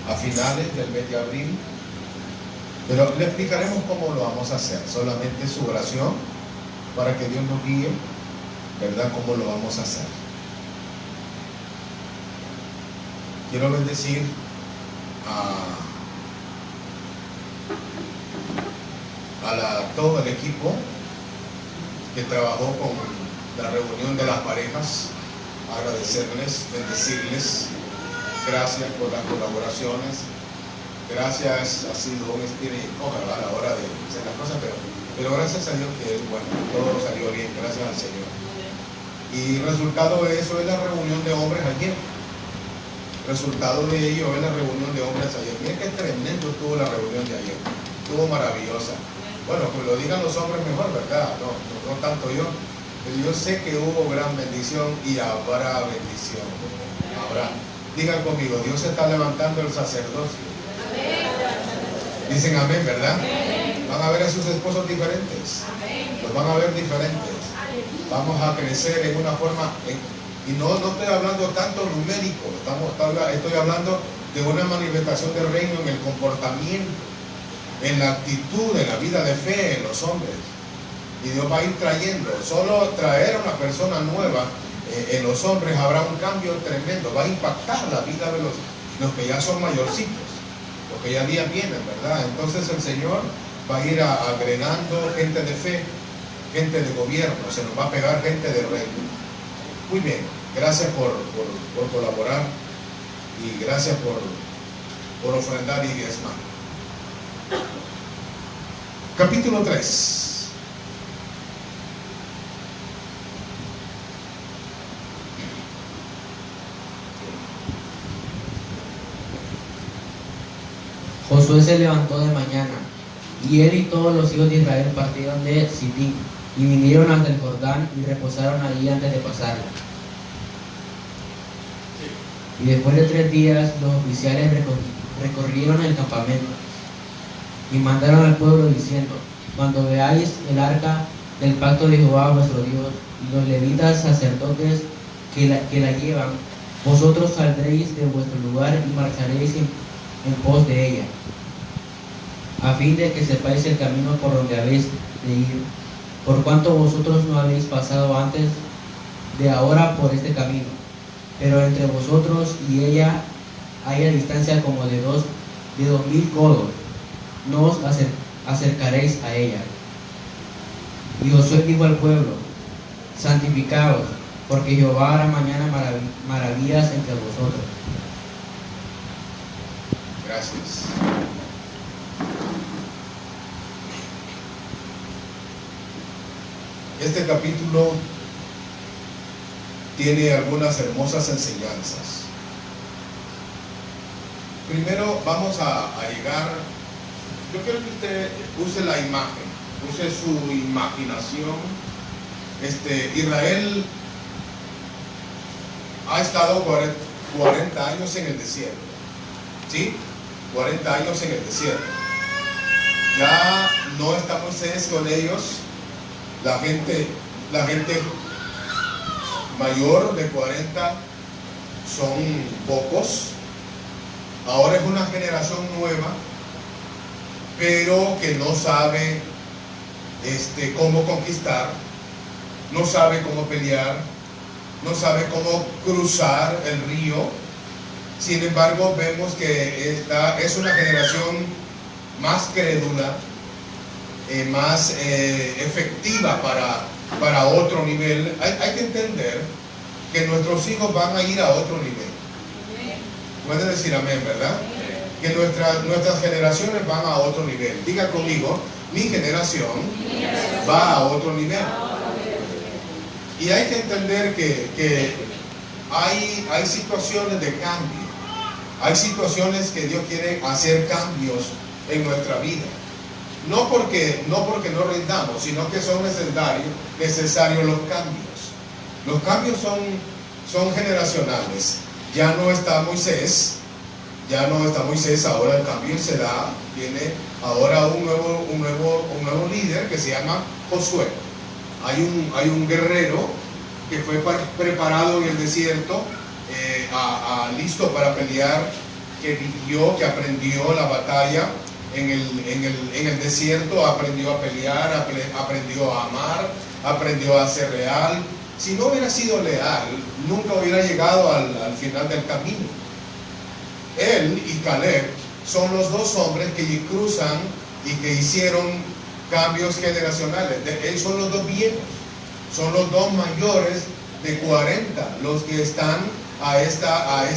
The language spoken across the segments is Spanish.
a finales del mes de abril. Pero le explicaremos cómo lo vamos a hacer. Solamente su oración para que Dios nos guíe, ¿verdad? Cómo lo vamos a hacer. Quiero bendecir a todo el equipo que trabajó con la reunión de las parejas. Agradecerles, bendecirles. Gracias por las colaboraciones. Gracias, ha sido un espíritu a la hora de hacer las cosas, pero gracias a Dios que bueno, todo salió bien, gracias al Señor. Y resultado de eso es la reunión de hombres ayer. Resultado de ello es la reunión de hombres ayer. Miren qué tremendo estuvo la reunión de ayer. Estuvo maravillosa. Bueno, que lo digan los hombres mejor, ¿verdad? No tanto yo. Pero yo sé que hubo gran bendición y habrá bendición. Habrá. Digan conmigo, Dios está levantando el sacerdocio. Dicen amén, ¿verdad? Van a ver a sus esposos diferentes. Los van a ver diferentes. Vamos a crecer en una forma, y no estoy hablando tanto numérico, estoy hablando de una manifestación del reino en el comportamiento, en la actitud, en la vida de fe en los hombres. Y Dios va a ir trayendo, solo traer a una persona nueva en los hombres habrá un cambio tremendo, va a impactar la vida de los que ya son mayorcitos, los que ya vienen, ¿verdad? Entonces el Señor va a ir agregando gente de fe, gente de gobierno, se nos va a pegar gente de reino. Muy bien, gracias por colaborar y gracias por ofrendar y diezmar. Capítulo 3. Josué se levantó de mañana, y él y todos los hijos de Israel partieron de Sitín, y vinieron hasta el Jordán, y reposaron allí antes de pasarlo. Y después de 3 días, los oficiales recorrieron el campamento, y mandaron al pueblo diciendo: cuando veáis el arca del pacto de Jehová vuestro Dios, y los levitas sacerdotes que la llevan, vosotros saldréis de vuestro lugar y marcharéis en pos de ella, a fin de que sepáis el camino por donde habéis de ir, por cuanto vosotros no habéis pasado antes de ahora por este camino, pero entre vosotros y ella hay a distancia como de 2000 codos, no os acercaréis a ella. Y Josué dijo al pueblo: santificaos, porque Jehová hará mañana maravillas entre vosotros. Gracias. Este capítulo tiene algunas hermosas enseñanzas. Primero vamos a llegar, yo quiero que usted use la imagen, use su imaginación. Israel ha estado 40 años en el desierto. ¿Sí? 40 años en el desierto. Ya no está Moisés con ellos. La gente mayor de 40 son pocos. Ahora es una generación nueva, pero que no sabe cómo conquistar, no sabe cómo pelear, no sabe cómo cruzar el río. Sin embargo, vemos que esta es una generación más crédula, más efectiva para otro nivel. Hay que entender que nuestros hijos van a ir a otro nivel. Pueden decir amén, ¿verdad? Que nuestras generaciones van a otro nivel. Diga conmigo, mi generación va a otro nivel. Y hay que entender que hay situaciones de cambio. Hay situaciones que Dios quiere hacer cambios en nuestra vida. No porque no rindamos, sino que son necesarios los cambios. Los cambios son generacionales. Ya no está Moisés, ahora el cambio se da. Viene ahora un nuevo líder que se llama Josué. Hay un guerrero que fue preparado en el desierto, listo para pelear, que vivió, que aprendió la batalla en el desierto, aprendió a pelear, aprendió a amar, aprendió a ser leal. Si no hubiera sido leal, nunca hubiera llegado al final del camino. Él y Caleb son los dos hombres que cruzan y que hicieron cambios generacionales. Ellos son los dos viejos, son los dos mayores de 40, los que están a esta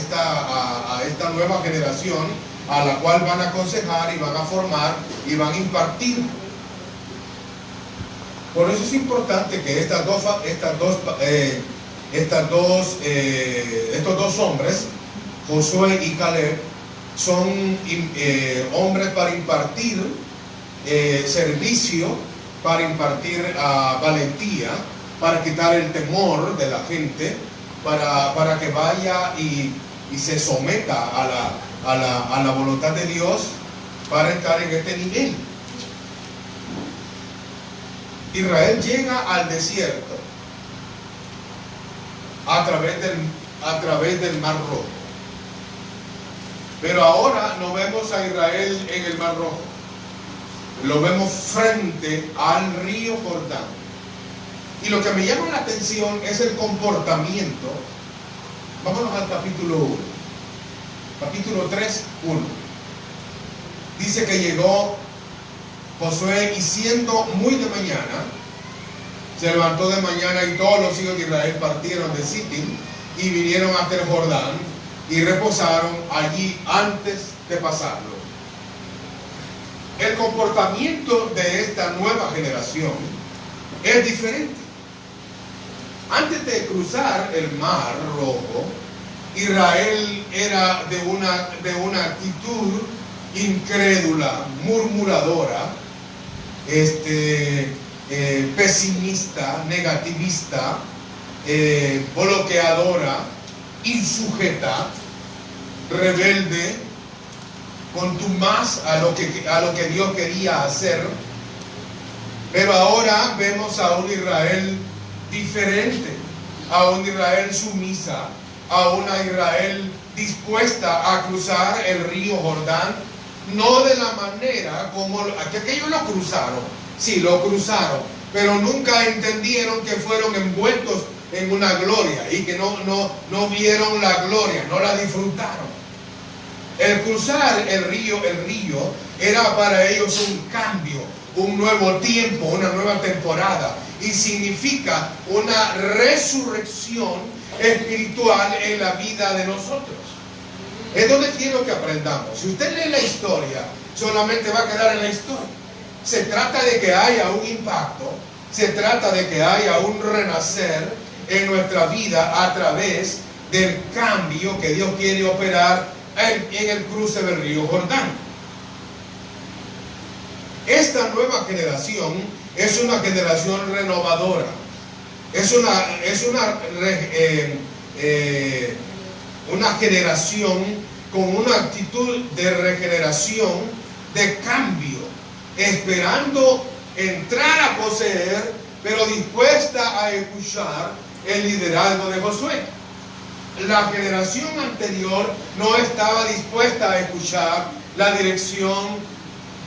nueva generación, a la cual van a aconsejar y van a formar y van a impartir. Por eso es importante que estos dos hombres, Josué y Caleb, son hombres para impartir servicio, para impartir valentía, para quitar el temor de la gente, para que vaya y se someta a la voluntad de Dios, para estar en este nivel. Israel llega al desierto a través del Mar Rojo. Pero ahora no vemos a Israel en el Mar Rojo. Lo vemos frente al río Jordán. Y lo que me llama la atención es el comportamiento. Vámonos al capítulo 1. Capítulo 3, 1. Dice que llegó Josué y siendo muy de mañana, se levantó de mañana y todos los hijos de Israel partieron de Sittim y vinieron hasta el Jordán y reposaron allí antes de pasarlo. El comportamiento de esta nueva generación es diferente. Antes de cruzar el Mar Rojo, Israel era de una actitud incrédula, murmuradora, pesimista, negativista, bloqueadora, insujeta, rebelde, contumaz a lo que Dios quería hacer. Pero ahora vemos a un Israel diferente, a un Israel sumisa, a una Israel dispuesta a cruzar el río Jordán, no de la manera como aquellos lo cruzaron. Sí, lo cruzaron, pero nunca entendieron que fueron envueltos en una gloria y que no vieron la gloria, no la disfrutaron. El cruzar el río era para ellos un cambio, un nuevo tiempo, una nueva temporada, y significa una resurrección espiritual en la vida de nosotros. Es donde quiero que aprendamos. Si usted lee la historia, solamente va a quedar en la historia. Se trata de que haya un impacto, se trata de que haya un renacer en nuestra vida a través del cambio que Dios quiere operar en el cruce del río Jordán. Esta nueva generación es una generación renovadora, es una generación con una actitud de regeneración, de cambio, esperando entrar a poseer, pero dispuesta a escuchar el liderazgo de Josué. La generación anterior no estaba dispuesta a escuchar la dirección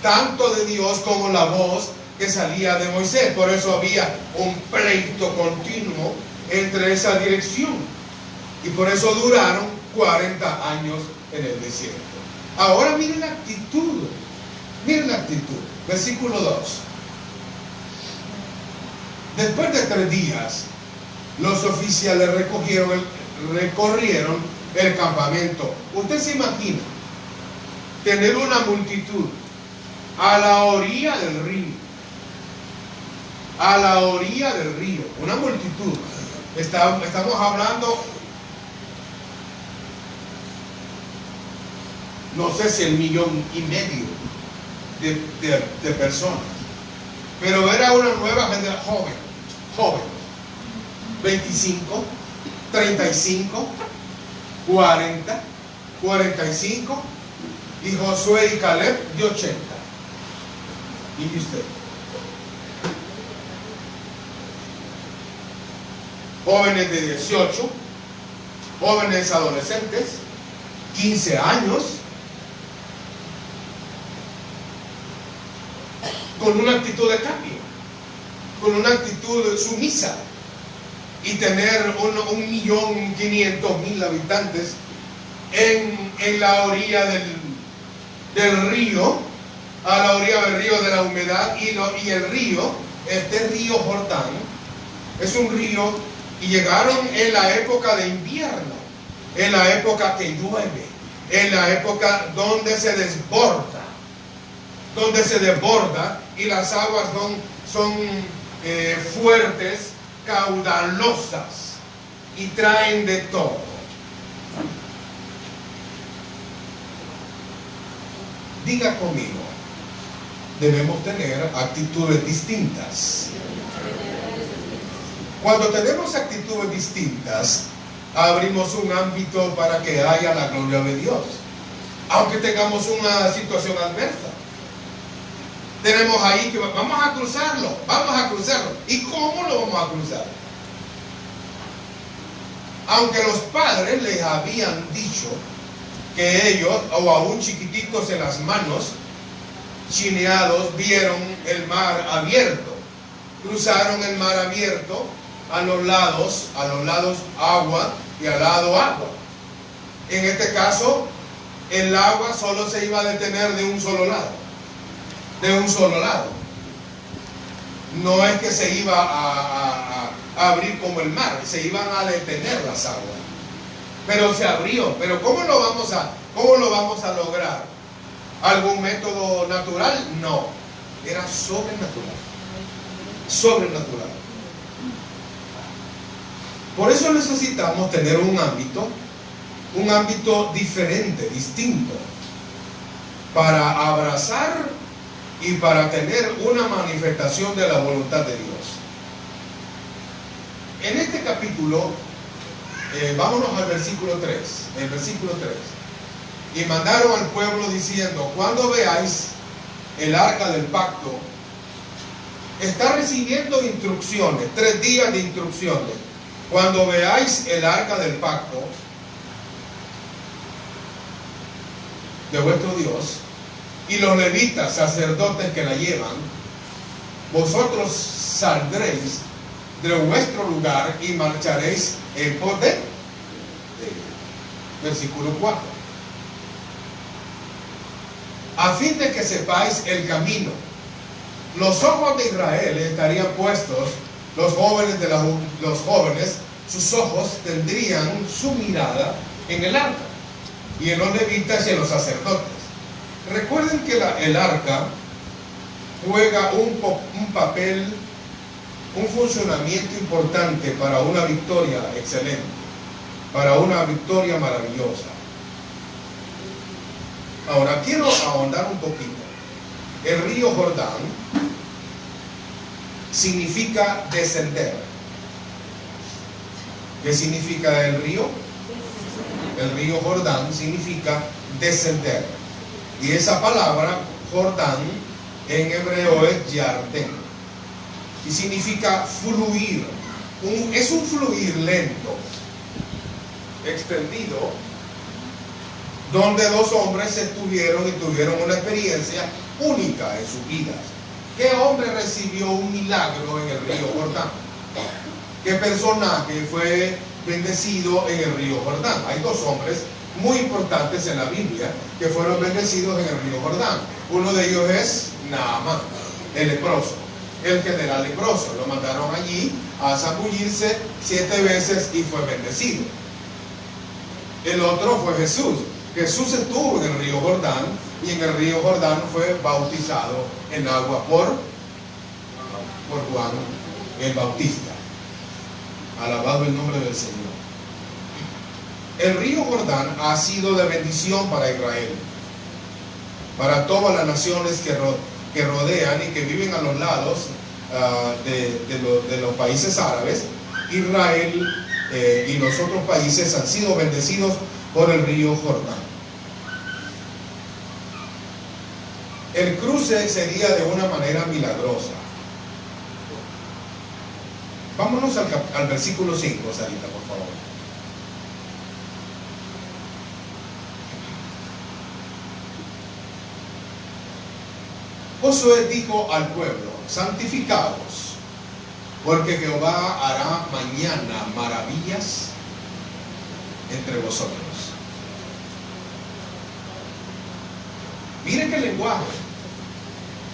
tanto de Dios como la voz que salía de Moisés. Por eso había un pleito continuo entre esa dirección. Y por eso duraron 40 años en el desierto. Ahora miren la actitud. Miren la actitud. Versículo 2. Después de 3 días, los oficiales recorrieron el campamento. Usted se imagina tener una multitud a la orilla del río. A la orilla del río. Una multitud. Estamos hablando, no sé si 1,5 millones de personas. Pero era una nueva generación joven. 25, 35, 40, 45 y Josué y Caleb de 80. ¿Y usted? Jóvenes de 18, jóvenes adolescentes, 15 años, con una actitud de cambio, con una actitud sumisa, y tener 1.500.000 habitantes en la orilla del río, a la orilla del río de la humedad, y el río, este río Jordán, es un río, y llegaron en la época de invierno, en la época que llueve, en la época donde se desborda, y las aguas son fuertes, caudalosas, y traen de todo. Diga conmigo, debemos tener actitudes distintas. Cuando tenemos actitudes distintas, abrimos un ámbito para que haya la gloria de Dios, aunque tengamos una situación adversa. Tenemos ahí que vamos a cruzarlo. ¿Y cómo lo vamos a cruzar? Aunque los padres les habían dicho que ellos, o aún chiquititos en las manos, chineados, vieron el mar abierto, cruzaron el mar abierto, a los lados agua y al lado agua. En este caso, el agua solo se iba a detener de un solo lado. No es que se iba a abrir como el mar, se iban a detener las aguas. Pero se abrió. Pero ¿cómo lo vamos a lograr? ¿Algún método natural? No. Era sobrenatural. Por eso necesitamos tener un ámbito diferente, distinto, para abrazar y para tener una manifestación de la voluntad de Dios. En este capítulo, vámonos al versículo 3. El versículo 3. Y mandaron al pueblo diciendo: cuando veáis el arca del pacto, está recibiendo instrucciones, 3 días de instrucciones. Cuando veáis el arca del pacto de vuestro Dios, y los levitas, sacerdotes que la llevan, vosotros saldréis de vuestro lugar y marcharéis en pos de. Versículo 4. A fin de que sepáis el camino. Los ojos de Israel estarían puestos, los jóvenes, sus ojos tendrían su mirada en el arca, y en los levitas y en los sacerdotes. Recuerden que el arca juega un papel, un funcionamiento importante para una victoria excelente, para una victoria maravillosa. Ahora quiero ahondar un poquito. El río Jordán significa descender. ¿Qué significa el río? El río Jordán significa descender. Y esa palabra, Jordán, en hebreo es Yarden. Y significa fluir. Es un fluir lento, extendido, donde 2 hombres se tuvieron una experiencia única en sus vidas. ¿Qué hombre recibió un milagro en el río Jordán? ¿Qué personaje fue bendecido en el río Jordán? Hay 2 hombres muy importantes en la Biblia que fueron bendecidos en el río Jordán. Uno de ellos es Naamán, el leproso, el general leproso. Lo mandaron allí a zambullirse 7 veces y fue bendecido. El otro fue Jesús. Jesús estuvo en el río Jordán, y en el río Jordán fue bautizado en agua por Juan el Bautista. Alabado el nombre del Señor. El río Jordán ha sido de bendición para Israel, para todas las naciones que rodean y que viven a los lados de los países árabes. Israel y los otros países han sido bendecidos por el río Jordán. El cruce sería de una manera milagrosa. Vámonos al versículo 5, Sarita, por favor. Josué dijo al pueblo: santificaos, porque Jehová hará mañana maravillas entre vosotros. Miren qué lenguaje.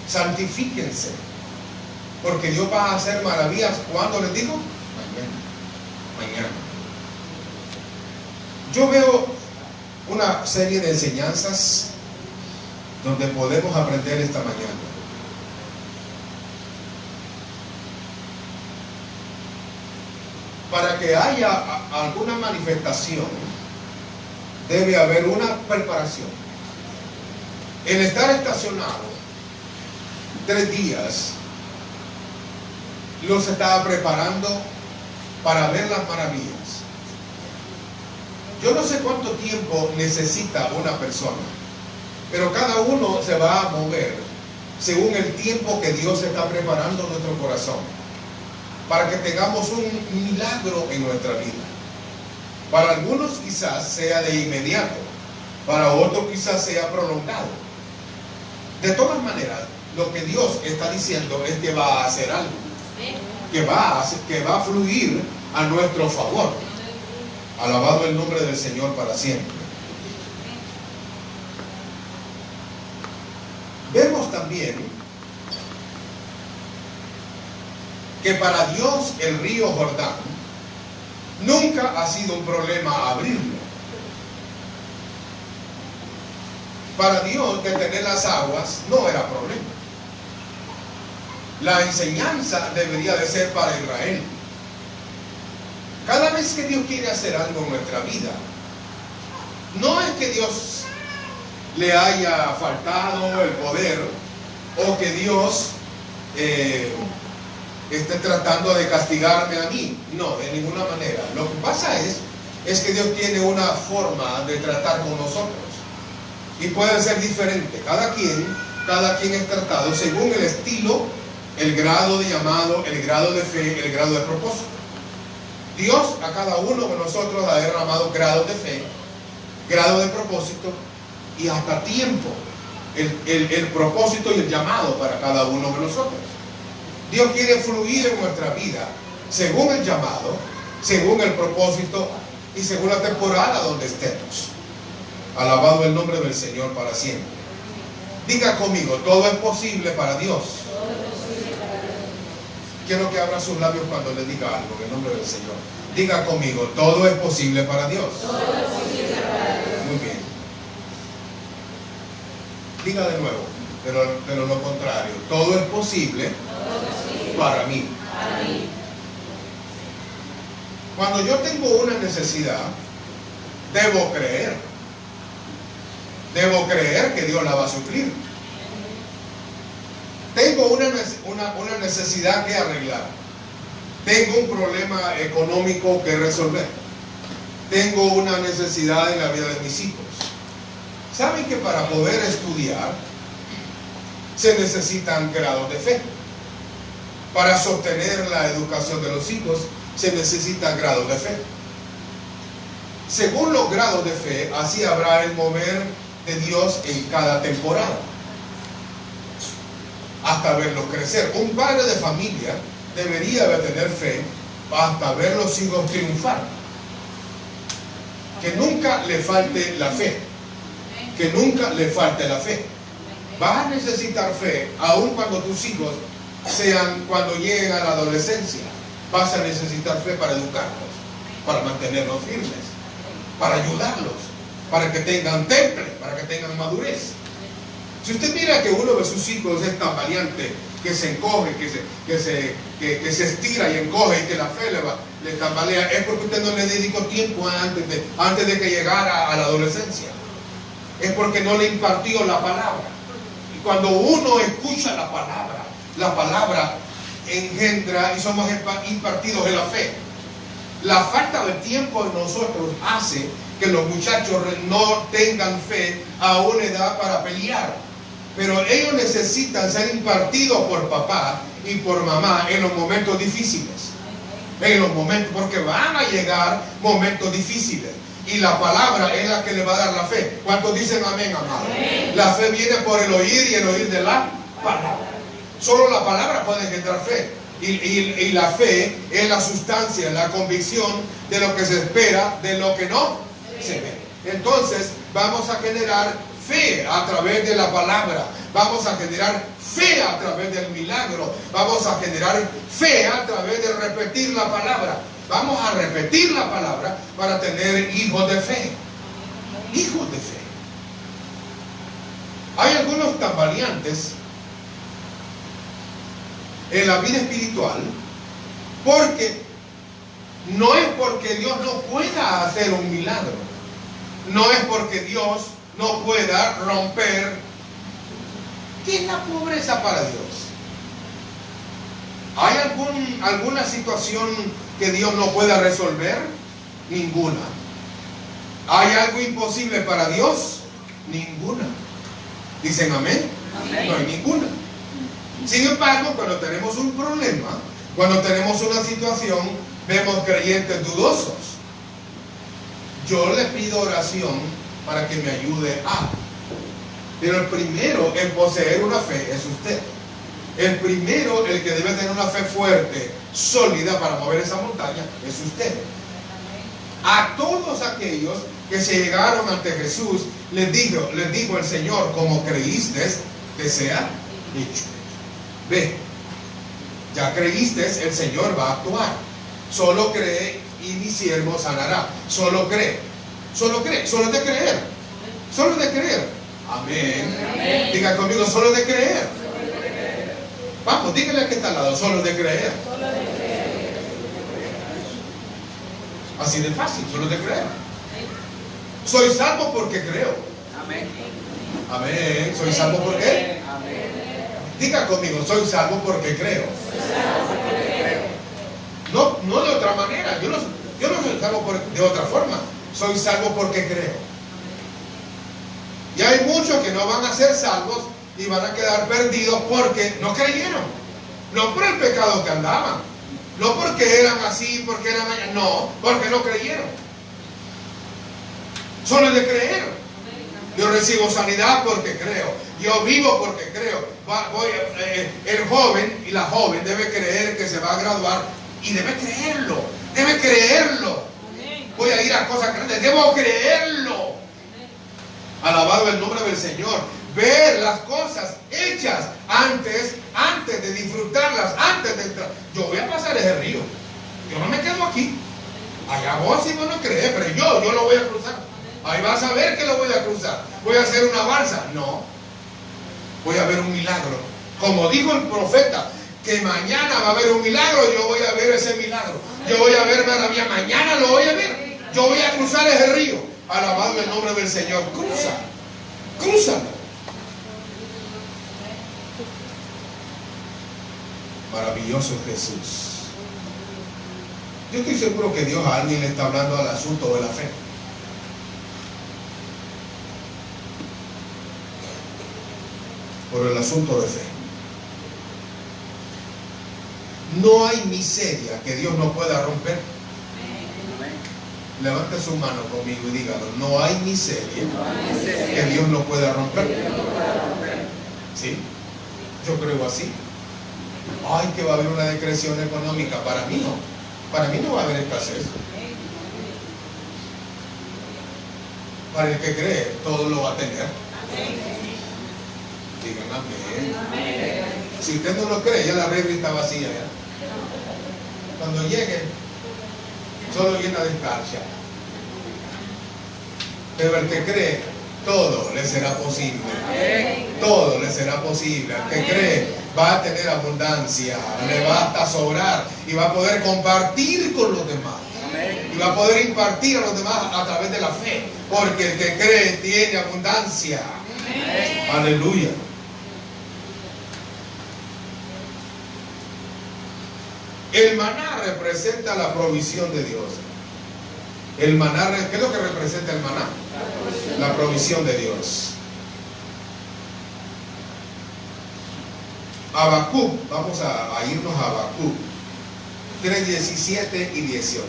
Santifíquense, porque Dios va a hacer maravillas. ¿Cuándo les digo? Mañana. Yo veo una serie de enseñanzas donde podemos aprender esta mañana. Para que haya alguna manifestación, debe haber una preparación. El estar estacionado 3 días los estaba preparando para ver las maravillas. Yo no sé cuánto tiempo necesita una persona, pero cada uno se va a mover según el tiempo que Dios está preparando nuestro corazón, para que tengamos un milagro en nuestra vida. Para algunos quizás sea de inmediato, para otros quizás sea prolongado. De todas maneras, lo que Dios está diciendo es que va a hacer algo, que va a fluir a nuestro favor. Alabado el nombre del Señor para siempre. Vemos también que para Dios el río Jordán nunca ha sido un problema abrirlo. Para Dios detener las aguas no era problema. La enseñanza debería de ser para Israel. Cada vez que Dios quiere hacer algo en nuestra vida, no es que Dios le haya faltado el poder o que Dios esté tratando de castigarme a mí. No, de ninguna manera. Lo que pasa es que Dios tiene una forma de tratar con nosotros y puede ser diferente. Cada quien es tratado según el estilo, el grado de llamado, el grado de fe, el grado de propósito. Dios a cada uno de nosotros ha derramado grados de fe, grado de propósito y hasta tiempo, el propósito y el llamado para cada uno de nosotros. Dios quiere fluir en nuestra vida según el llamado, según el propósito y según la temporada donde estemos. Alabado el nombre del Señor para siempre. Diga conmigo: todo es posible para Dios. Quiero que abra sus labios cuando le diga algo en el nombre del Señor. Diga conmigo: todo es posible para Dios. Todo es posible para Dios. Muy bien. Diga de nuevo, pero lo contrario: todo es posible para mí. Cuando yo tengo una necesidad, debo creer que Dios la va a suplir. Tengo una necesidad que arreglar. Tengo un problema económico que resolver. Tengo una necesidad en la vida de mis hijos. ¿Saben que para poder estudiar se necesitan grados de fe? Para sostener la educación de los hijos se necesitan grados de fe. Según los grados de fe, así habrá el mover de Dios en cada temporada, hasta verlos crecer. Un padre de familia debería de tener fe hasta ver los hijos triunfar. Que nunca le falte la fe. Que nunca le falte la fe. Vas a necesitar fe aun cuando tus hijos cuando lleguen a la adolescencia. Vas a necesitar fe para educarlos, para mantenerlos firmes, para ayudarlos, para que tengan temple, para que tengan madurez. Si usted mira que uno de sus hijos es tan valiente, que se encoge, que se estira y encoge y que la fe le tambalea, es porque usted no le dedicó tiempo antes de que llegara a la adolescencia. Es porque no le impartió la palabra. Y cuando uno escucha la palabra engendra y somos impartidos en la fe. La falta de tiempo en nosotros hace que los muchachos no tengan fe a una edad para pelear. Pero ellos necesitan ser impartidos por papá y por mamá en los momentos difíciles. Porque van a llegar momentos difíciles. Y la palabra es la que le va a dar la fe. ¿Cuántos dicen amén, amado? Amén. La fe viene por el oír y el oír de la palabra. Solo la palabra puede engendrar fe. Y la fe es la sustancia, la convicción de lo que se espera, de lo que no se ve. Entonces vamos a generar fe a través de la palabra. Vamos a generar fe a través del milagro. Vamos a generar fe a través de repetir la palabra. Vamos a repetir la palabra para tener hijos de fe. Hijos de fe. Hay algunos tambaleantes en la vida espiritual porque no es porque Dios no pueda hacer un milagro, no es porque Dios no pueda romper. ¿Qué es la pobreza para Dios? ¿Hay alguna situación que Dios no pueda resolver? Ninguna. ¿Hay algo imposible para Dios? Ninguna. ¿Dicen amén? Amén. No hay ninguna. Sin embargo, cuando tenemos un problema, cuando tenemos una situación, vemos creyentes dudosos. Yo le pido oración para que me ayude a. Pero el primero en poseer una fe es usted. El primero, el que debe tener una fe fuerte, sólida para mover esa montaña, es usted. A todos aquellos que se llegaron ante Jesús, les dijo el Señor, como creíste, te sea hecho. Ve, ya creíste, el Señor va a actuar. Solo cree y mi siervo sanará. Solo cree. Solo cree. Solo es de creer. Solo es de creer. Amén. Amén. Diga conmigo, solo es de creer. Vamos, dígale al que está al lado, solo es de creer. Así de fácil, solo es de creer. Soy salvo porque creo. Amén. Amén. Soy salvo porque. Amén. Diga conmigo, soy salvo porque creo. No de otra manera. Yo no soy salvo de otra forma. Soy salvo porque creo. Y hay muchos que no van a ser salvos y van a quedar perdidos porque no creyeron. No por el pecado que andaban. No porque eran así, porque eran allá. No, porque no creyeron. Solo es de creer. Yo recibo sanidad porque creo. Yo vivo porque creo. El joven y la joven debe creer que se va a graduar y debe creerlo. Debe creerlo. Voy a ir a cosas grandes. Debo creerlo. Alabado el nombre del Señor. Ver las cosas hechas antes de disfrutarlas, antes de entrar. Yo voy a pasar ese río. Yo no me quedo aquí. Allá vos si vos no crees, pero yo lo voy a cruzar. Ahí vas a ver que lo voy a cruzar. Voy a hacer una balsa. No. Voy a ver un milagro. Como dijo el profeta, que mañana va a haber un milagro, yo voy a ver ese milagro. Yo voy a ver maravilla. Mañana lo voy a ver. Yo voy a cruzar ese río. Alabado el nombre del Señor. Cruza. Crúzalo. Maravilloso Jesús. Yo estoy seguro que Dios a alguien le está hablando al asunto de la fe. Por el asunto de fe. No hay miseria que Dios no pueda romper. Levante su mano conmigo y dígalo. No hay miseria que Dios no pueda romper. ¿Sí? Yo creo así. Ay, que va a haber una decreción económica. Para mí no. Para mí no va a haber escasez. Para el que cree, todo lo va a tener. Digan amén. Si usted no lo cree, ya la refri está vacía. ¿Ya? Cuando llegue, solo llena de escarcha. Pero el que cree, todo le será posible. Todo le será posible. El que cree va a tener abundancia, le va hasta sobrar y va a poder compartir con los demás. Y va a poder impartir a los demás a través de la fe. Porque el que cree tiene abundancia. Aleluya. El maná representa la provisión de Dios. El maná, ¿qué es lo que representa el maná? La provisión de Dios. Habacuc, vamos a irnos a Habacuc 3:17 y 18.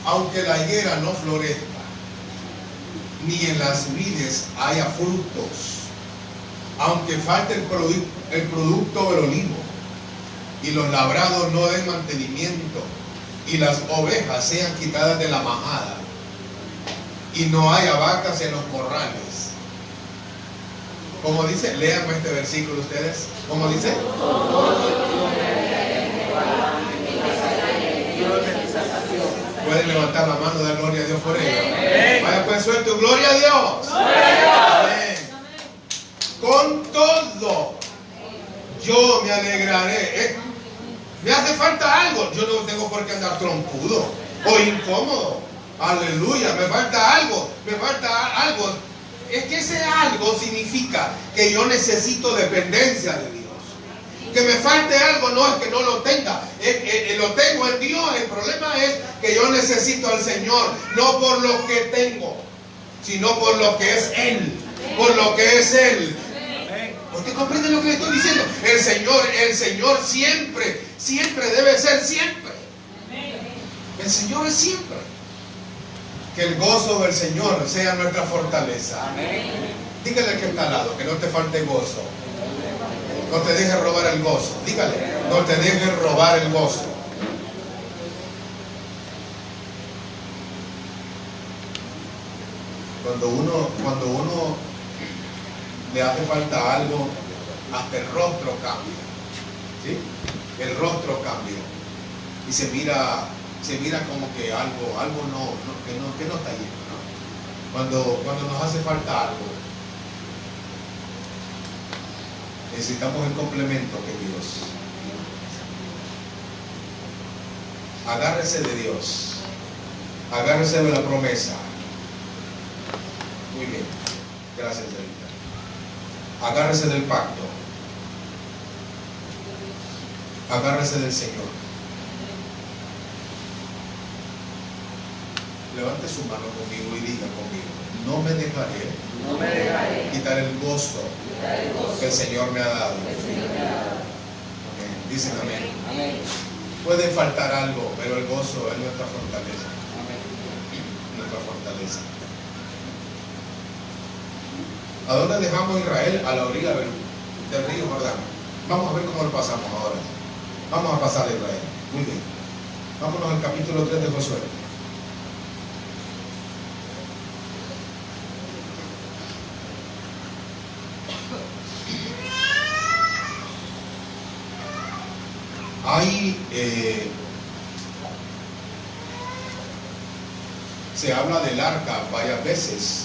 aunque la higuera no florezca, ni en las vides haya frutos, aunque falte el producto del olivo, y los labrados no den mantenimiento, y las ovejas sean quitadas de la majada, y no haya vacas en los corrales. Como dice, léanme este versículo ustedes. ¿Cómo dice? Pueden levantar la mano, dar gloria a Dios por ello. Vaya pues, suelto, gloria a Dios. Amén. Con todo, yo me alegraré. Me hace falta algo. Yo no tengo por qué andar trompudo o incómodo. Aleluya, me falta algo. Me falta algo. Es que ese algo significa que yo necesito dependencia de Dios. Que me falte algo no es que no lo tenga. Lo tengo en Dios. El problema es que yo necesito al Señor. No por lo que tengo, sino por lo que es Él. Por lo que es Él. ¿Usted comprende lo que le estoy diciendo? El Señor siempre debe ser siempre. El Señor es siempre. Que el gozo del Señor sea nuestra fortaleza. Dígale al que está al lado que no te falte gozo. No te dejes robar el gozo. Dígale, no te dejes robar el gozo. Cuando uno le hace falta algo, hasta el rostro cambia. ¿Sí? El rostro cambia. Y se mira como que algo que no está lleno, ¿no? Cuando nos hace falta algo, necesitamos el complemento que Dios. Agárrese de Dios. Agárrese de la promesa. Muy bien. Gracias, Erika. Agárrese del pacto. Agárrese del Señor. Levante su mano conmigo y diga conmigo: no me dejaré quitar el gozo que el Señor me ha dado. Amén. Dicen amén. Puede faltar algo, pero el gozo es nuestra fortaleza. Nuestra fortaleza. ¿A dónde dejamos Israel? A la orilla del río Jordán. Vamos a ver cómo lo pasamos ahora. Vamos a pasar a Israel. Muy bien. Vámonos al capítulo 3 de Josué. Ahí se habla del arca varias veces.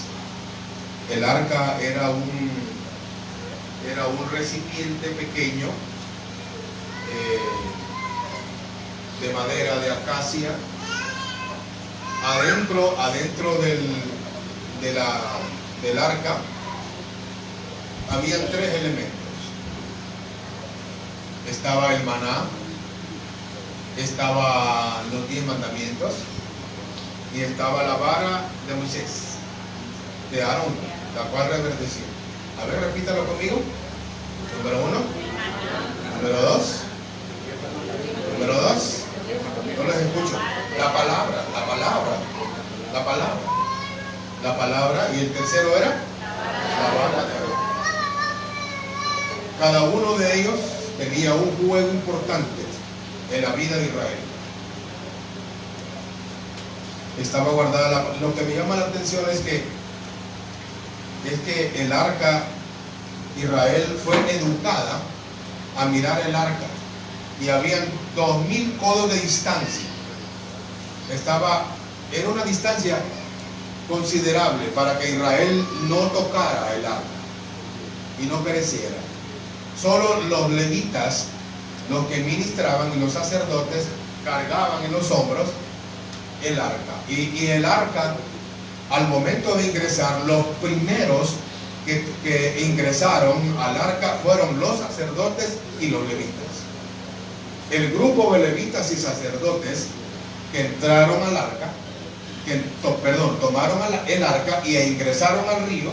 El arca era un recipiente pequeño de madera de acacia. Adentro del arca habían tres elementos. Estaba el maná, estaban los 10 mandamientos y estaba la vara de Moisés, de Aarón, la cual reverdeció. A ver, repítalo conmigo. Número 1. Número 2. Número 2. No les escucho. La palabra. La palabra. Y el tercero era la vara de Aarón. Cada uno de ellos tenía un juego importante en la vida de Israel. Estaba guardada. Lo que me llama la atención es que el arca, Israel fue educada a mirar el arca y habían 2000 codos de distancia. Era una distancia considerable para que Israel no tocara el arca y no pereciera. Solo los levitas, los que ministraban, y los sacerdotes cargaban en los hombros el arca. Y el arca, al momento de ingresar, los primeros que ingresaron al arca fueron los sacerdotes y los levitas. El grupo de levitas y sacerdotes que entraron al arca, tomaron el arca y ingresaron al río,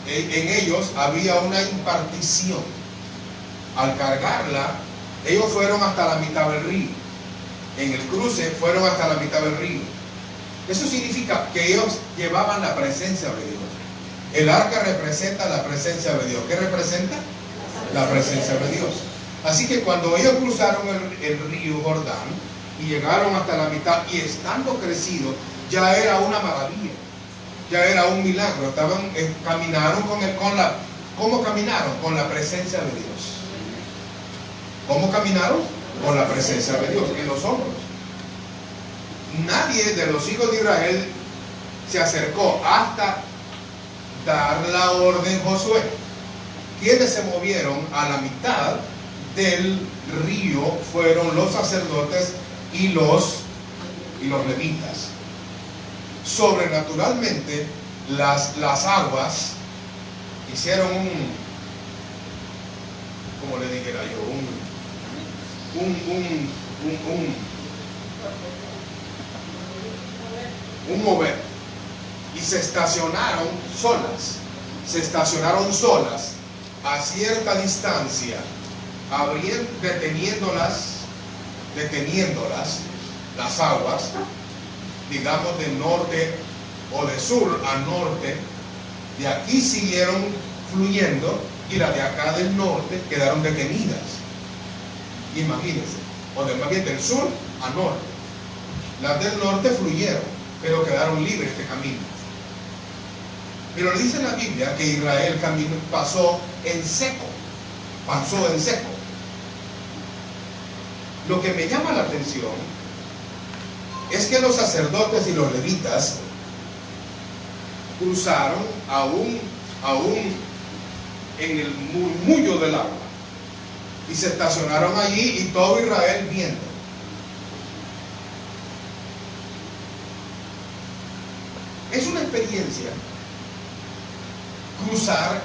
en ellos había una impartición. Al cargarla, ellos fueron hasta la mitad del río. En el cruce fueron hasta la mitad del río. Eso significa que ellos llevaban la presencia de Dios. El arca representa la presencia de Dios. ¿Qué representa? La presencia de Dios. Así que cuando ellos cruzaron el río Jordán y llegaron hasta la mitad, y estando crecidos, ya era una maravilla, ya era un milagro. Caminaron ¿cómo caminaron? Con la presencia de Dios. ¿Cómo caminaron? Con la presencia de Dios en los hombros. Nadie de los hijos de Israel se acercó hasta dar la orden Josué. Quienes se movieron a la mitad del río fueron los sacerdotes y los levitas. Sobrenaturalmente las aguas hicieron como le dijera yo, un mover, y se estacionaron solas a cierta distancia, deteniéndolas las aguas, digamos de norte o de sur a norte. De aquí siguieron fluyendo y las de acá del norte quedaron detenidas. Imagínense, o más bien del sur a norte. Las del norte fluyeron, pero quedaron libres de camino. Pero dice la Biblia que Israel pasó en seco. Lo que me llama la atención es que los sacerdotes y los levitas cruzaron aún en el murmullo del agua y se estacionaron allí, y todo Israel viendo. Es una experiencia cruzar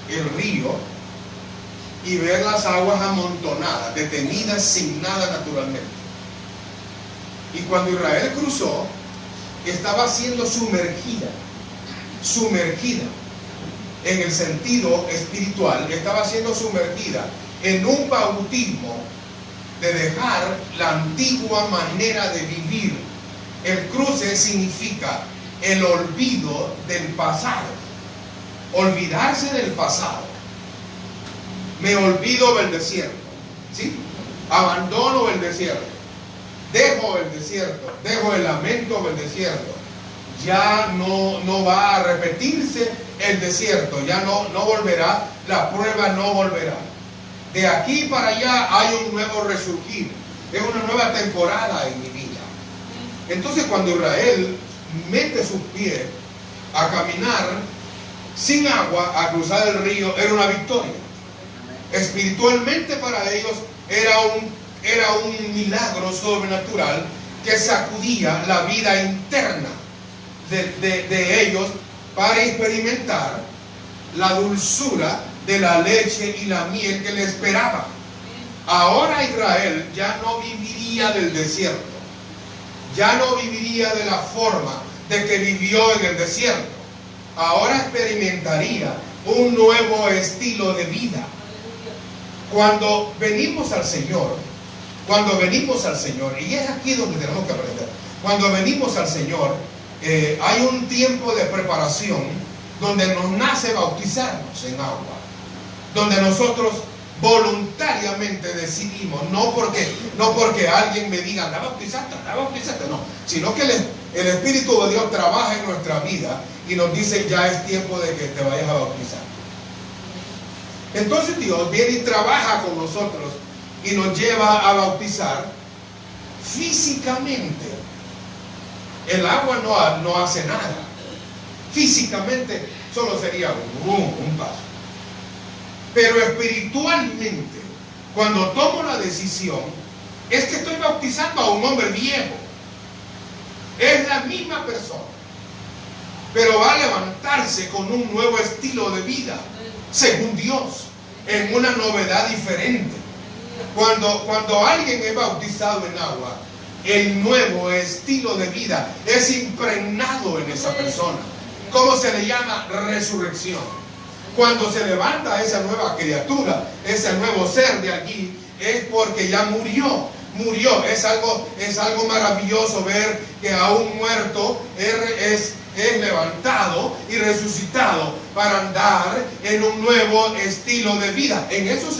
el río y ver las aguas amontonadas, detenidas sin nada naturalmente. Y cuando Israel cruzó, estaba siendo sumergida en el sentido espiritual, estaba siendo sumergida en un bautismo de dejar la antigua manera de vivir. El cruce significa el olvido del pasado, olvidarse del pasado. Me olvido del desierto, ¿sí? Abandono el desierto, dejo el desierto, dejo el lamento del desierto. Ya no va a repetirse el desierto, ya no volverá, la prueba no volverá. De aquí para allá hay un nuevo resurgir, es una nueva temporada en mi vida. Entonces cuando Israel mete sus pies a caminar sin agua, a cruzar el río, era una victoria. Espiritualmente para ellos era un milagro sobrenatural que sacudía la vida interna de ellos para experimentar la dulzura de la leche y la miel que le esperaba. Ahora Israel ya no viviría del desierto, ya no viviría de la forma de que vivió en el desierto. Ahora experimentaría un nuevo estilo de vida. Cuando venimos al Señor, y es aquí donde tenemos que aprender, cuando venimos al Señor, hay un tiempo de preparación donde nos nace bautizarnos en agua, donde nosotros voluntariamente decidimos, no porque alguien me diga anda bautizarte, no, sino que el Espíritu de Dios trabaja en nuestra vida y nos dice ya es tiempo de que te vayas a bautizar. Entonces Dios viene y trabaja con nosotros y nos lleva a bautizar físicamente. El agua no hace nada. Físicamente solo sería un paso. Pero espiritualmente, cuando tomo la decisión, es que estoy bautizando a un hombre viejo. Es la misma persona, pero va a levantarse con un nuevo estilo de vida, según Dios, en una novedad diferente. Cuando alguien es bautizado en agua, el nuevo estilo de vida es impregnado en esa persona. ¿Cómo se le llama? Resurrección. Cuando se levanta esa nueva criatura, ese nuevo ser de allí, es porque ya murió, murió. Es algo maravilloso ver que a un muerto es levantado y resucitado para andar en un nuevo estilo de vida. En eso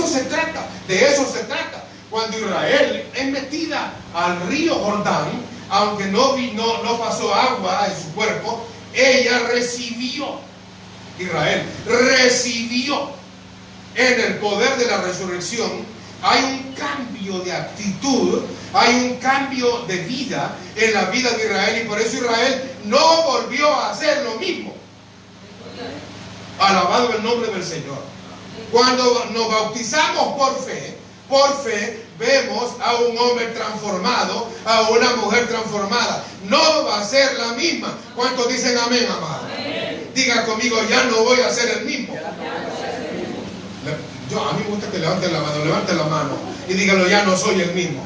se trata, de eso se trata. Cuando Israel es metida al río Jordán, aunque no pasó agua en su cuerpo, ella recibió, Israel recibió en el poder de la resurrección. Hay un cambio de actitud, hay un cambio de vida en la vida de Israel, y por eso Israel no volvió a hacer lo mismo. Alabado el nombre del Señor. Cuando nos bautizamos por fe vemos a un hombre transformado, a una mujer transformada. No va a ser la misma. ¿Cuántos dicen amén, amado? Amén. Diga conmigo, ya no voy a ser el mismo. A mí me gusta que levante la mano y dígalo, ya no soy el mismo.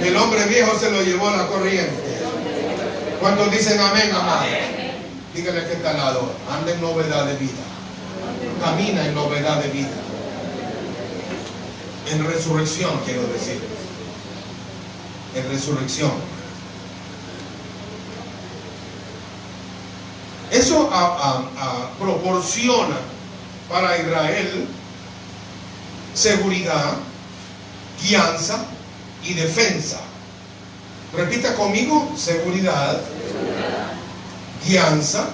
El hombre viejo se lo llevó la corriente. ¿Cuántos dicen amén, amado? Dígale que está al lado, anda en novedad de vida. Camina en novedad de vida. En resurrección, quiero decir. En resurrección. Eso proporciona para Israel seguridad, guianza y defensa. Repita conmigo: seguridad, guianza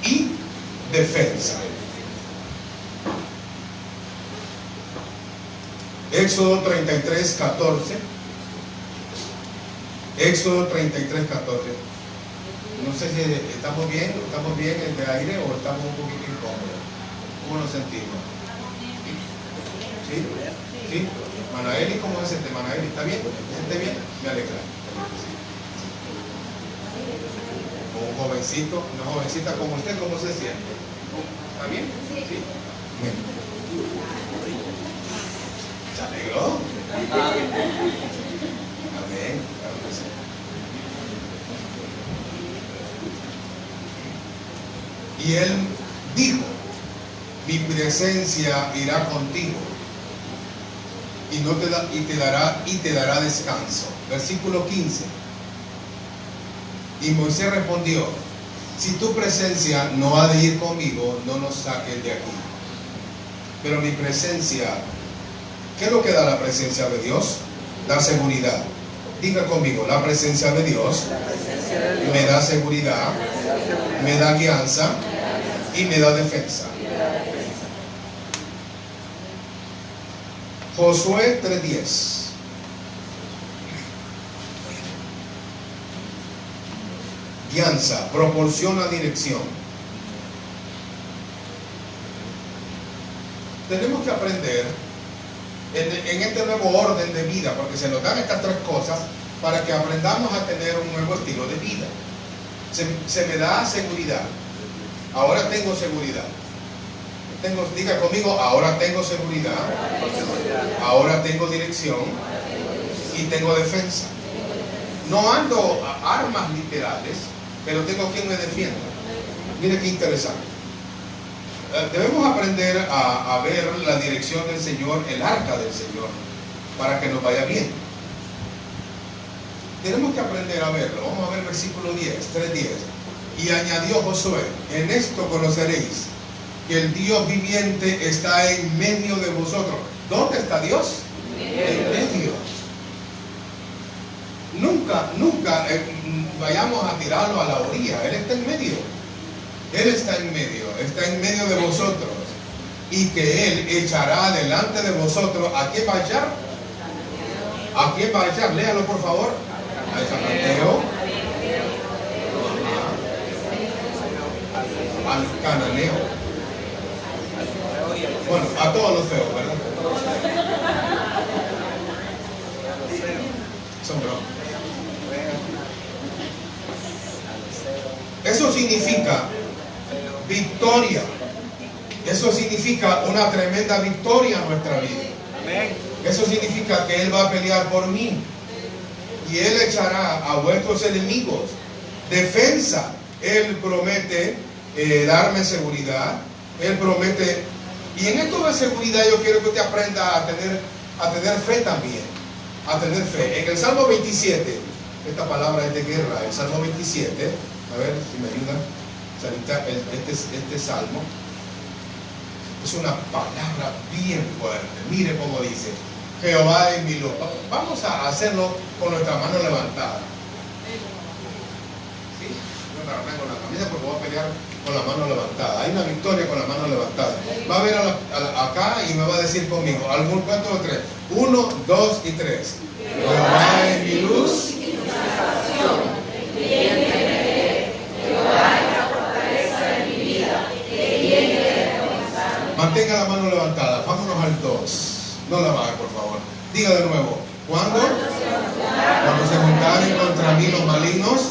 y defensa. Éxodo 33, 14. Éxodo 33, 14. No sé si estamos bien en el aire o estamos un poquito incómodos. ¿Cómo nos sentimos? ¿Sí? ¿Sí? Manaeli, ¿cómo se siente Manaeli? ¿Está bien? ¿Se siente bien? Me alegra. Un jovencito, una jovencita como usted, ¿cómo se siente? ¿Está bien? Sí. Bien. ¿Se alegró? Amén. Claro que sí. Y él dijo: mi presencia irá contigo y te dará descanso. Versículo 15. Y Moisés respondió: si tu presencia no ha de ir conmigo, no nos saques de aquí. Pero mi presencia, ¿qué es lo que da la presencia de Dios? Da seguridad. Diga conmigo: la presencia de Dios me da seguridad, me da guianza y me da defensa. Josué 3:10. Guianza proporciona dirección. Tenemos que aprender en este nuevo orden de vida, porque se nos dan estas tres cosas para que aprendamos a tener un nuevo estilo de vida. Se me da seguridad. Ahora tengo seguridad. Diga conmigo: ahora tengo seguridad, ahora tengo dirección y tengo defensa. No ando a armas literales, pero tengo quien me defienda. Mire qué interesante. Debemos aprender a ver la dirección del Señor, el arca del Señor, para que nos vaya bien. Tenemos que aprender a verlo. Vamos a ver el versículo 10, 3:10. Y añadió Josué: en esto conoceréis que el Dios viviente está en medio de vosotros. ¿Dónde está Dios? En medio. Nunca vayamos a tirarlo a la orilla. Él está en medio. Él está en medio de vosotros. Y que Él echará delante de vosotros. ¿A qué va a echar? ¿A quién va a echar? Léalo por favor. A Cananeo, al cananeo. Bueno, a todos los feos, ¿verdad? Son bromas. Eso significa victoria. Eso significa una tremenda victoria en nuestra vida. Eso significa que Él va a pelear por mí. Y Él echará a vuestros enemigos. Defensa. Él promete darme seguridad. Él promete. Y en esto de seguridad yo quiero que usted aprenda a tener a tener fe también, a tener fe. En el Salmo 27, esta palabra es de guerra, el Salmo 27, a ver si me ayudan, este salmo es una palabra bien fuerte. Mire cómo dice: Jehová es mi luz. Vamos a hacerlo con nuestra mano levantada. ¿Sí? No me agarré con la camisa porque voy a pelear con la mano levantada. Hay una victoria con la mano levantada. Va a ver acá y me va a decir conmigo, algún cuento de tres. 1, 2 y 3. Jehová es mi luz. Mantenga la mano levantada. Vámonos al 2. No la baje, por favor. Diga de nuevo. ¿Cuándo? Cuando se juntaren contra mí los malignos,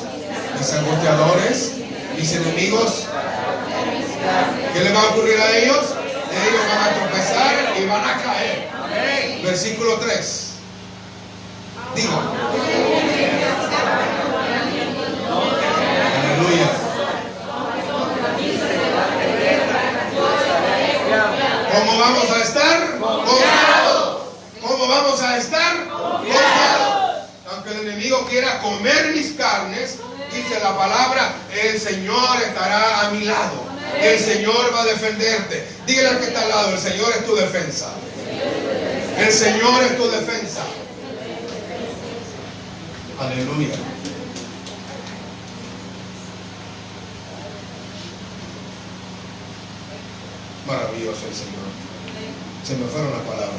mis angustiadores, mis enemigos. ¿Qué le va a ocurrir a ellos? Ellos van a tropezar y van a caer. Versículo 3. Diga. Aleluya. ¿Cómo vamos a estar? Confiados. ¿Cómo vamos a estar? Confiados. Aunque el enemigo quiera comer mis carnes, dice la palabra, el Señor estará a mi lado. El Señor va a defenderte. Dígale al que está al lado, el Señor es tu defensa. El Señor es tu defensa. Aleluya. Maravilloso el Señor. Se me fueron las palabras.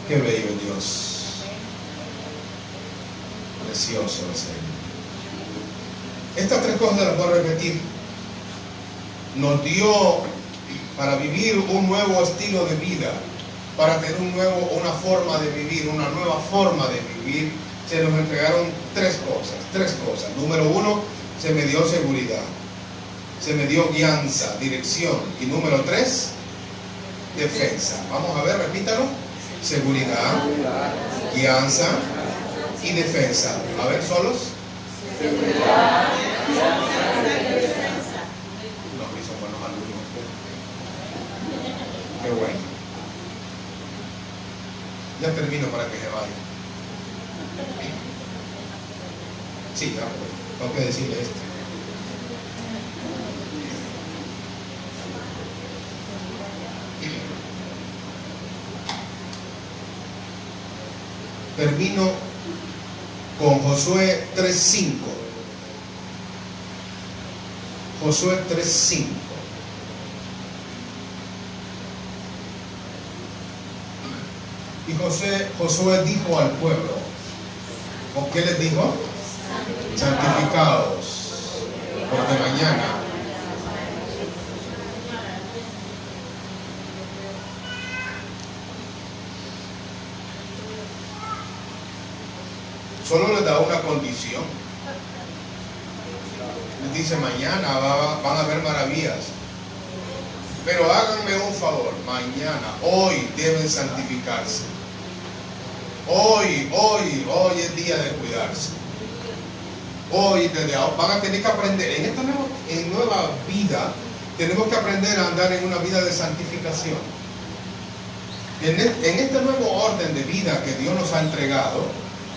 Qué bello Dios. Precioso el Señor. Estas tres cosas las voy a repetir. Nos dio para vivir un nuevo estilo de vida, para tener una forma de vivir, una nueva forma de vivir. Se nos entregaron tres cosas. Número 1, se me dio seguridad. Se me dio guianza, dirección. Y número 3, defensa. Vamos a ver, repítalo. Seguridad, guianza y defensa. A ver, solos. Seguridad, No, son buenos alumnos. Qué bueno. Ya termino para que se vaya. Sí, ya, tengo que decirle esto. Termino con Josué 3:5. Josué 3:5. Y Josué dijo al pueblo, ¿o qué les dijo? Santificados, porque mañana solo les da una condición. Les dice, mañana van a haber maravillas, pero háganme un favor, mañana, hoy deben santificarse. Hoy es día de cuidarse. Hoy van a tener que aprender en esta nueva vida. Tenemos que aprender a andar en una vida de santificación. En este nuevo orden de vida que Dios nos ha entregado,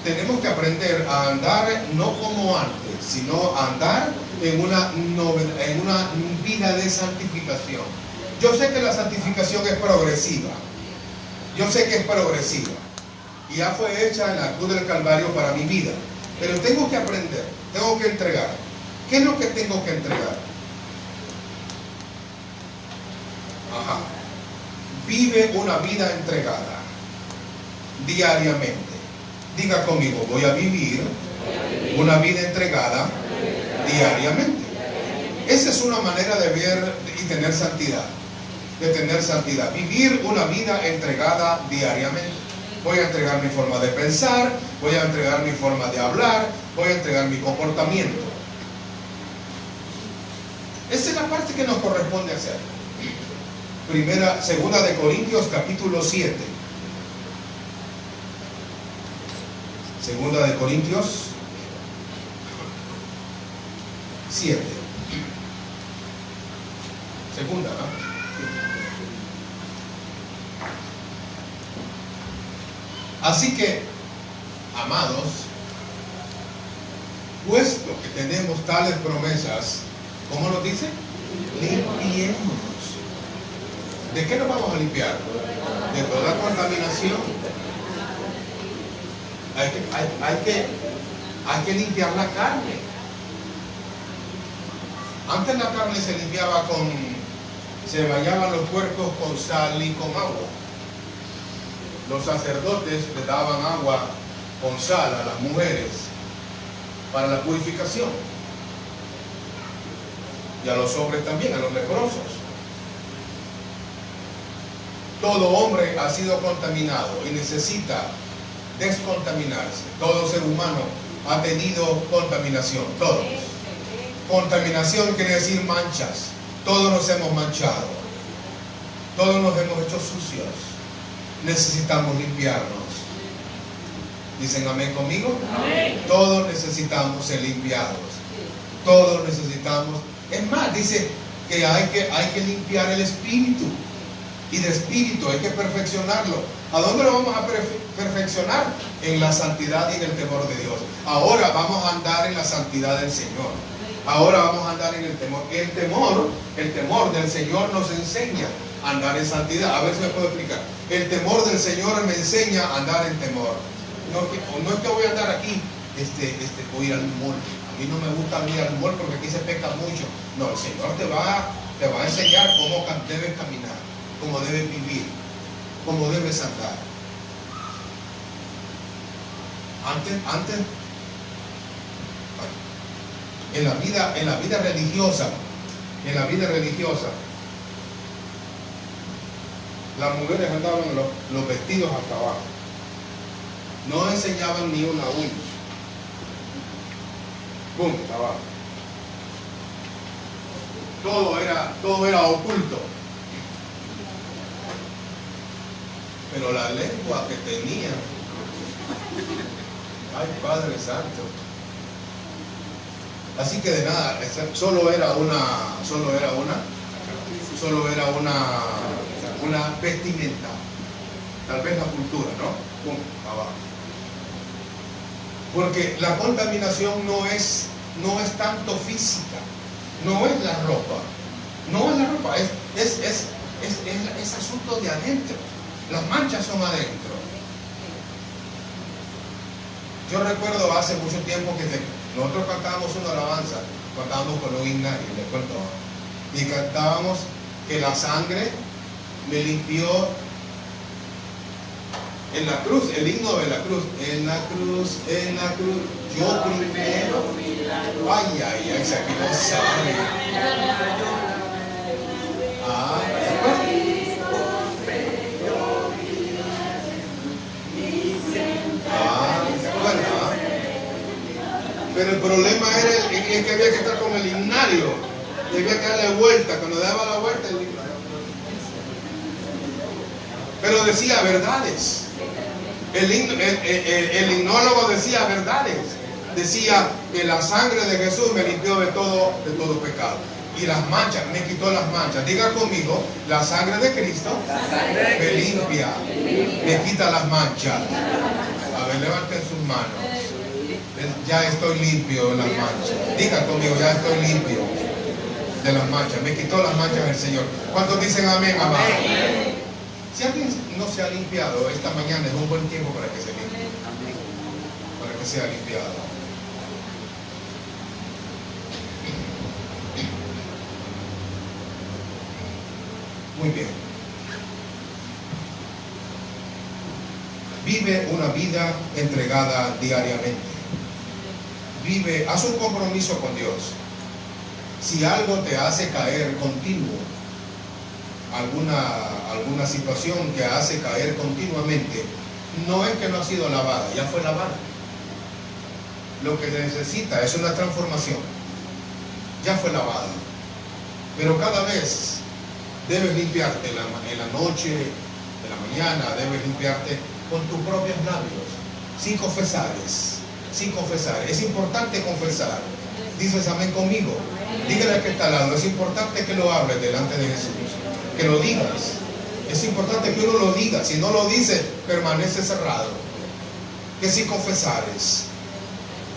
tenemos que aprender a andar no como antes, sino a andar en una vida de santificación. Yo sé que la santificación es progresiva. Yo sé que es progresiva. Y ya fue hecha en la cruz del Calvario para mi vida. Pero tengo que aprender, tengo que entregar. ¿Qué es lo que tengo que entregar? Vive una vida entregada diariamente. Diga conmigo, voy a vivir una vida entregada diariamente. Esa es una manera de ver y tener santidad. De tener santidad. Vivir una vida entregada diariamente. Voy a entregar mi forma de pensar, voy a entregar mi forma de hablar, voy a entregar mi comportamiento. Esa es la parte que nos corresponde hacer. Segunda de Corintios capítulo 7. Segunda de Corintios 7. Segunda, ¿no? Así que, amados, puesto que tenemos tales promesas, ¿cómo nos dice? Limpiémonos. ¿De qué nos vamos a limpiar? De toda contaminación. Hay que limpiar la carne. Antes la carne se limpiaba se bañaban los cuerpos con sal y con agua. Los sacerdotes le daban agua con sal a las mujeres para la purificación. Y a los hombres también, a los leprosos. Todo hombre ha sido contaminado y necesita descontaminarse. Todo ser humano ha tenido contaminación, todos. Contaminación quiere decir manchas. Todos nos hemos manchado. Todos nos hemos hecho sucios. Necesitamos limpiarnos. ¿Dicen amén conmigo? Amén. Todos necesitamos ser limpiados. Todos necesitamos. Es más, dice que hay que limpiar el espíritu. Y de espíritu hay que perfeccionarlo. ¿A dónde lo vamos a perfeccionar? En la santidad y en el temor de Dios. Ahora vamos a andar en la santidad del Señor. Ahora vamos a andar en el temor. El temor del Señor nos enseña a andar en santidad. A ver si me puedo explicar. El temor del Señor me enseña a andar en temor. No es que voy a andar aquí, voy a ir al mall. A mí no me gusta ir al mall porque aquí se peca mucho. No, el Señor te va a enseñar cómo debes caminar, cómo debes vivir, cómo debes andar. Antes, en la vida religiosa, las mujeres andaban los vestidos hasta abajo. No enseñaban ni una uña. ¡Pum! Hasta abajo. Todo era oculto. Pero la lengua que tenía, ay Padre Santo. Así que de nada, solo era una vestimenta, tal vez la cultura, ¿no? Pum, abajo. Porque la contaminación no es tanto física, no es la ropa, es asunto de adentro. Las manchas son adentro. Yo recuerdo hace mucho tiempo que nosotros cantábamos una alabanza, cantábamos con un Ignacio, les cuento, y cantábamos que la sangre me limpió en la cruz, el himno de la cruz, en la cruz, yo primero, ay, se quedó sangre. Pero el problema era que había que estar con el himnario, y había que darle vuelta. Cuando daba la vuelta, pero decía verdades. El himnólogo decía verdades. Decía que la sangre de Jesús me limpió de todo pecado. Y las manchas, me quitó las manchas. Diga conmigo, la sangre de Cristo me limpia, me quita las manchas. A ver, levanten sus manos. Ya estoy limpio de las manchas. Diga conmigo, ya estoy limpio de las manchas. Me quitó las manchas el Señor. ¿Cuántos dicen amén, amado? Si alguien no se ha limpiado, esta mañana es un buen tiempo para que se limpie. Para que sea limpiado. Muy bien. Vive una vida entregada diariamente. Haz un compromiso con Dios. Si algo te hace caer continuo, alguna situación que hace caer continuamente, no es que no ha sido lavada, ya fue lavada. Lo que se necesita es una transformación. Ya fue lavada. Pero cada vez debes limpiarte en la noche, en la mañana, debes limpiarte con tus propios labios, sin confesares. Es importante confesar. Dices amén conmigo. Dígale al que está al lado. Es importante que lo hables delante de Jesús, que lo digas. Es importante que uno lo diga. Si no lo dice, permanece cerrado. que si confesares.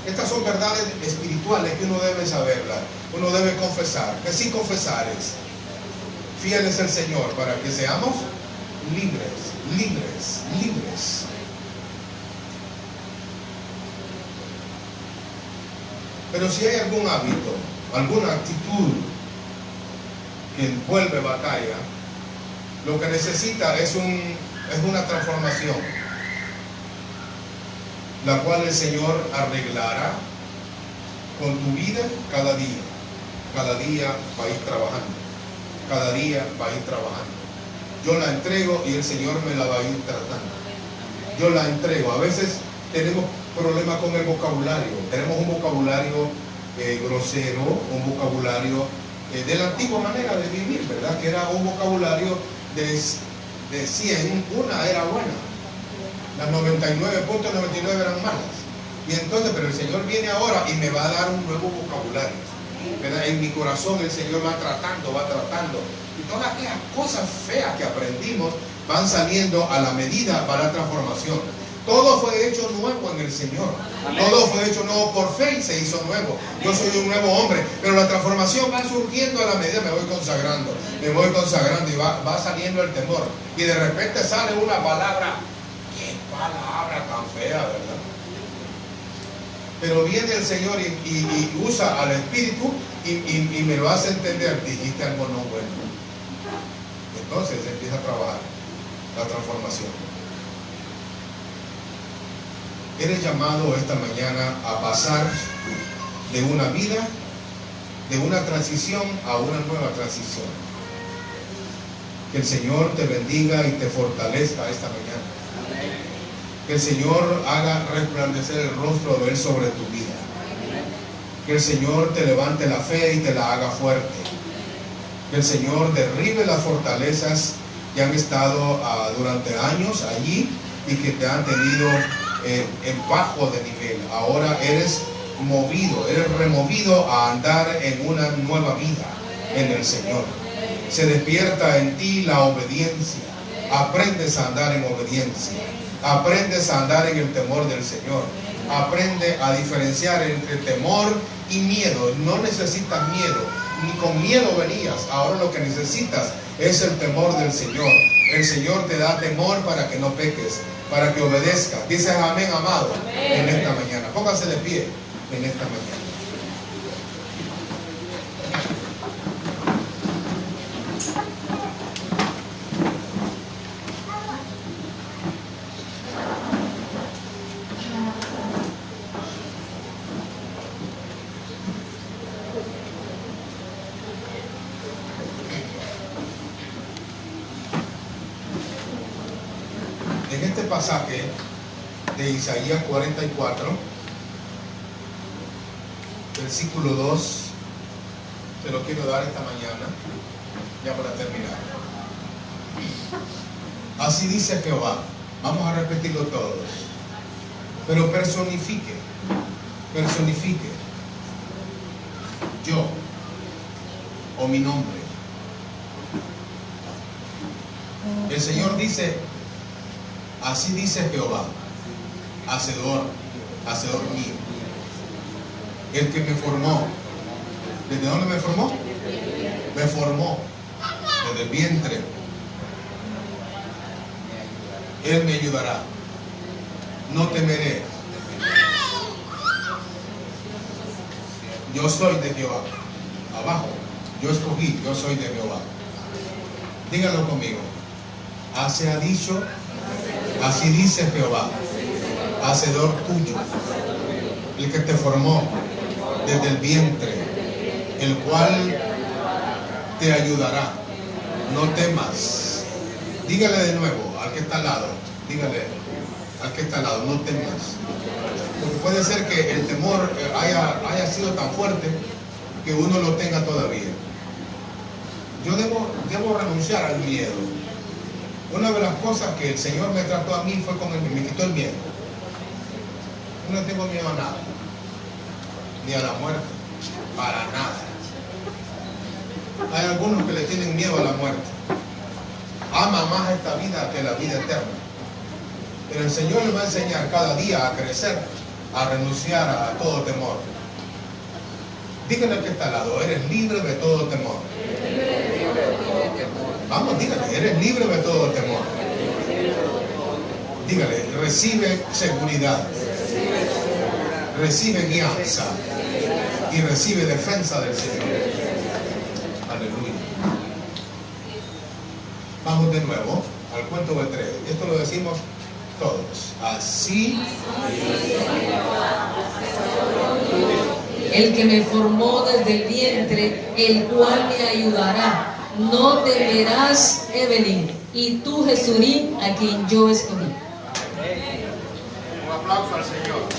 Estas son verdades espirituales que uno debe saberlas, uno debe confesar, que si confesares. Fiel es el Señor para que seamos libres, libres, libres. Pero si hay algún hábito, alguna actitud que envuelve batalla, lo que necesita es una transformación, la cual el Señor arreglará con tu vida cada día. Cada día va a ir trabajando, cada día va a ir trabajando. Yo la entrego y el Señor me la va a ir tratando. Yo la entrego. A veces tenemos problemas con el vocabulario. Tenemos un vocabulario grosero, un vocabulario de la antigua manera de vivir, ¿verdad? Que era un vocabulario de 100, una era buena. Las 99.99 eran malas. Y entonces, pero el Señor viene ahora y me va a dar un nuevo vocabulario, ¿verdad? En mi corazón el Señor va tratando. Y todas aquellas cosas feas que aprendimos van saliendo a la medida para la transformación. Todo fue hecho nuevo en el Señor. Amén. Todo fue hecho nuevo por fe y se hizo nuevo. Yo soy un nuevo hombre, pero la transformación va surgiendo a la medida. Me voy consagrando y va saliendo el temor. Y de repente sale una palabra. ¡Qué palabra tan fea, verdad! Pero viene el Señor y usa al Espíritu y me lo hace entender. Dijiste algo no bueno. Entonces empieza a trabajar la transformación. Eres llamado esta mañana a pasar de una vida, de una transición a una nueva transición. Que el Señor te bendiga y te fortalezca esta mañana. Que el Señor haga resplandecer el rostro de Él sobre tu vida. Que el Señor te levante la fe y te la haga fuerte. Que el Señor derribe las fortalezas que han estado durante años allí y que te han tenido en bajo de nivel. Ahora eres removido a andar en una nueva vida en el Señor. Se despierta en ti la obediencia. Aprendes a andar en obediencia. Aprendes a andar en el temor del Señor. Aprende a diferenciar entre temor y miedo. No necesitas miedo, ni con miedo venías. Ahora lo que necesitas es el temor del Señor. El Señor te da temor para que no peques, para que obedezcas. Dices amén, amado, amén. En esta mañana. Póngase de pie en esta mañana. En este pasaje de Isaías 44, versículo 2, te lo quiero dar esta mañana, ya para terminar. Así dice Jehová. Vamos a repetirlo todos. Pero personifique. Yo, o mi nombre. El Señor dice, así dice Jehová, hacedor mío, el que me formó. ¿Desde dónde me formó? Me formó desde el vientre. Él me ayudará. No temeré. Yo soy de Jehová. Abajo, yo escogí, yo soy de Jehová. Díganlo conmigo. Así ha dicho, así dice Jehová, hacedor tuyo, el que te formó desde el vientre, el cual te ayudará. No temas. Dígale de nuevo al que está al lado, dígale al que está al lado, no temas. Porque puede ser que el temor haya sido tan fuerte que uno lo tenga todavía. Yo debo renunciar al miedo. Una de las cosas que el Señor me trató a mí fue me quitó el miedo. Yo no tengo miedo a nada, ni a la muerte, para nada. Hay algunos que le tienen miedo a la muerte. Ama más esta vida que la vida eterna. Pero el Señor le va a enseñar cada día a crecer, a renunciar a todo temor. Dígale al que está al lado, eres libre de todo temor. Vamos, dígale, eres libre de todo temor. Dígale, recibe seguridad, recibe guianza y recibe defensa del Señor. Aleluya. Vamos de nuevo al cuento de 3. Esto lo decimos todos. Así el que me formó desde el vientre, el cual me ayudará. No temerás, Evelyn, y tú, Jesurín, a quien yo escogí. un aplauso al Señor.